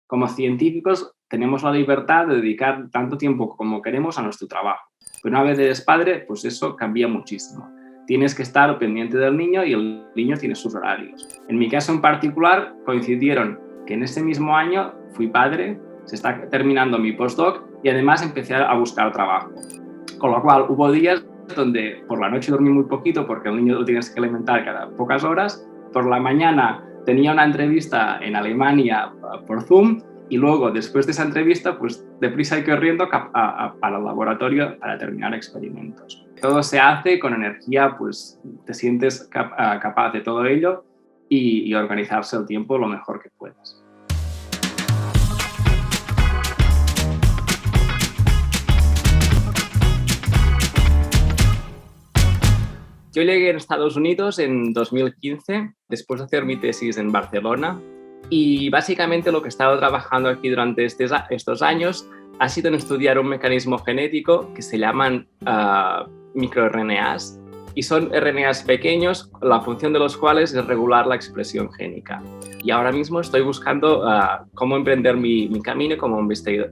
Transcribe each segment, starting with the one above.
Como científicos tenemos la libertad de dedicar tanto tiempo como queremos a nuestro trabajo, pero una vez eres padre, pues eso cambia muchísimo. Tienes que estar pendiente del niño y el niño tiene sus horarios. En mi caso en particular coincidieron que en ese mismo año fui padre, se está terminando mi postdoc y además empecé a buscar trabajo. Con lo cual hubo días donde por la noche dormí muy poquito porque el niño lo tienes que alimentar cada pocas horas, por la mañana tenía una entrevista en Alemania por Zoom y luego, después de esa entrevista, pues deprisa y corriendo para el laboratorio para terminar experimentos. Todo se hace con energía, pues te sientes capaz de todo ello y organizarse el tiempo lo mejor que puedas. Yo llegué a Estados Unidos en 2015, después de hacer mi tesis en Barcelona, y básicamente lo que he estado trabajando aquí durante estos años ha sido en estudiar un mecanismo genético que se llaman microRNAs, y son RNAs pequeños, la función de los cuales es regular la expresión génica. Y ahora mismo estoy buscando cómo emprender mi camino como investigador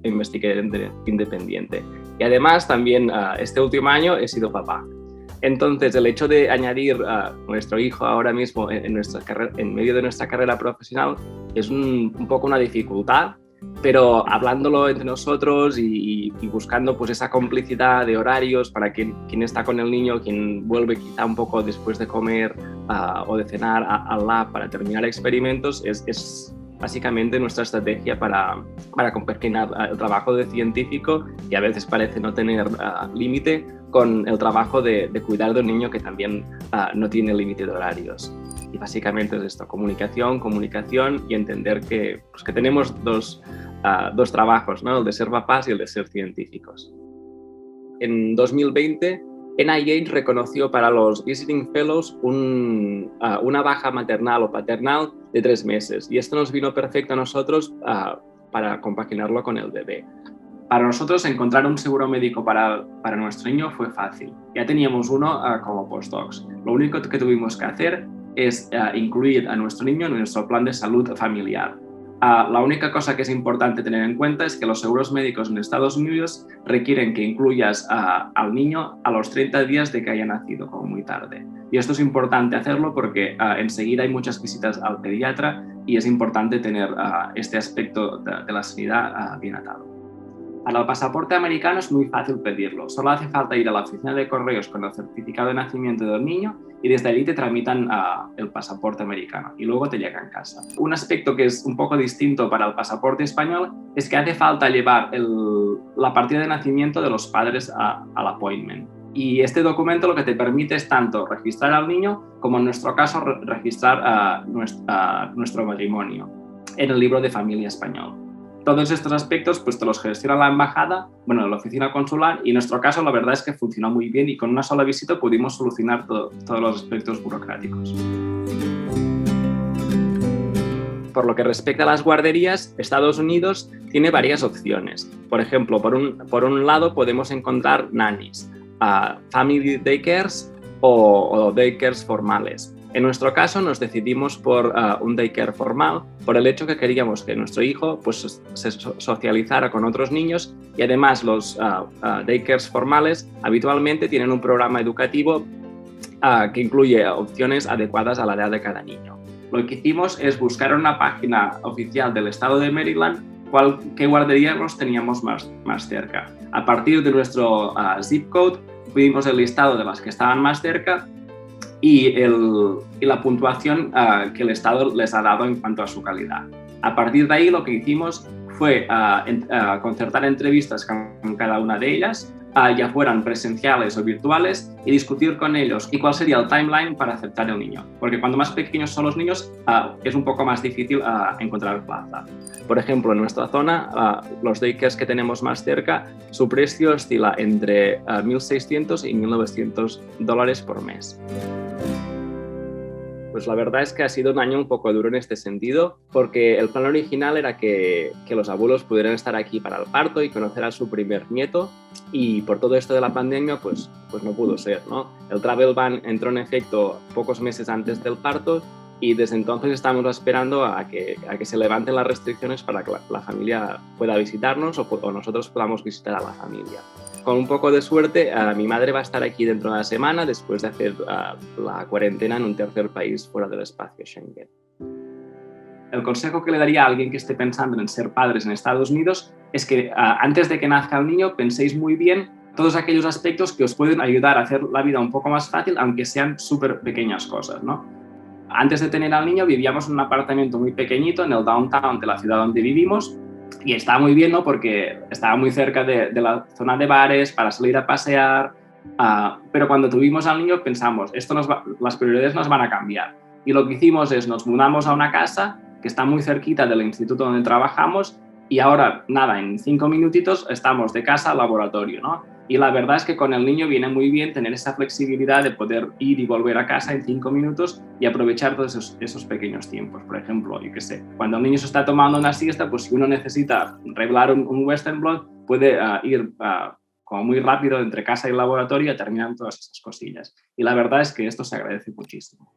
independiente. Y además también este último año he sido papá. Entonces, el hecho de añadir a nuestro hijo ahora mismo en medio de nuestra carrera profesional es un poco una dificultad, pero hablándolo entre nosotros y buscando pues esa complicidad de horarios para quien está con el niño, quien vuelve quizá un poco después de comer o de cenar al lab para terminar experimentos, es básicamente nuestra estrategia para compaginar el trabajo de científico, que a veces parece no tener límite, con el trabajo de cuidar de un niño que también no tiene límite de horarios. Y básicamente es esto, comunicación y entender que tenemos dos trabajos, ¿no? El de ser papás y el de ser científicos. En 2020, NIH reconoció para los Visiting Fellows una baja maternal o paternal de 3 meses, y esto nos vino perfecto a nosotros para compaginarlo con el bebé. Para nosotros encontrar un seguro médico para nuestro niño fue fácil. Ya teníamos uno como postdocs. Lo único que tuvimos que hacer es incluir a nuestro niño en nuestro plan de salud familiar. La única cosa que es importante tener en cuenta es que los seguros médicos en Estados Unidos requieren que incluyas al niño a los 30 días de que haya nacido, como muy tarde. Y esto es importante hacerlo porque enseguida hay muchas visitas al pediatra y es importante tener este aspecto de la sanidad bien atado. Para el pasaporte americano es muy fácil pedirlo. Solo hace falta ir a la oficina de correos con el certificado de nacimiento del niño y desde allí te tramitan el pasaporte americano y luego te llega en casa. Un aspecto que es un poco distinto para el pasaporte español es que hace falta llevar la partida de nacimiento de los padres al appointment. Y este documento lo que te permite es tanto registrar al niño como en nuestro caso registrar nuestro matrimonio en el libro de familia español. Todos estos aspectos pues te los gestiona la embajada, la oficina consular, y en nuestro caso la verdad es que funcionó muy bien y con una sola visita pudimos solucionar todos los aspectos burocráticos. Por lo que respecta a las guarderías, Estados Unidos tiene varias opciones. Por ejemplo, por un lado podemos encontrar nannies, family daycares o daycares formales. En nuestro caso nos decidimos por un daycare formal por el hecho que queríamos que nuestro hijo pues, se socializara con otros niños, y además los daycares formales habitualmente tienen un programa educativo que incluye opciones adecuadas a la edad de cada niño. Lo que hicimos es buscar una página oficial del estado de Maryland qué guarderías teníamos más cerca. A partir de nuestro zip code vimos el listado de las que estaban más cerca y la puntuación que el Estado les ha dado en cuanto a su calidad. A partir de ahí lo que hicimos fue concertar entrevistas con cada una de ellas, ya fueran presenciales o virtuales, y discutir con ellos y cuál sería el timeline para aceptar el niño. Porque cuando más pequeños son los niños es un poco más difícil encontrar plaza. Por ejemplo, en nuestra zona, los daycares que tenemos más cerca, su precio oscila entre $1.600 y $1.900 por mes. Pues la verdad es que ha sido un año un poco duro en este sentido, porque el plan original era que los abuelos pudieran estar aquí para el parto y conocer a su primer nieto, y por todo esto de la pandemia pues no pudo ser, ¿no? El travel ban entró en efecto pocos meses antes del parto y desde entonces estamos esperando a que se levanten las restricciones para que la familia pueda visitarnos o nosotros podamos visitar a la familia. Con un poco de suerte, mi madre va a estar aquí dentro de una semana después de hacer la cuarentena en un tercer país fuera del espacio Schengen. El consejo que le daría a alguien que esté pensando en ser padres en Estados Unidos es que antes de que nazca el niño penséis muy bien todos aquellos aspectos que os pueden ayudar a hacer la vida un poco más fácil, aunque sean súper pequeñas cosas, ¿no? Antes de tener al niño vivíamos en un apartamento muy pequeñito en el downtown de la ciudad donde vivimos y estaba muy bien, ¿no? Porque estaba muy cerca de la zona de bares para salir a pasear, pero cuando tuvimos al niño pensamos, las prioridades nos van a cambiar. Y lo que hicimos es nos mudamos a una casa que está muy cerquita del instituto donde trabajamos y ahora, nada, en 5 minutitos estamos de casa al laboratorio, ¿no? Y la verdad es que con el niño viene muy bien tener esa flexibilidad de poder ir y volver a casa en 5 minutos y aprovechar todos esos pequeños tiempos. Por ejemplo, yo qué sé, cuando el niño se está tomando una siesta, pues si uno necesita revelar un Western Blot, puede ir como muy rápido entre casa y el laboratorio y terminar todas esas cosillas. Y la verdad es que esto se agradece muchísimo.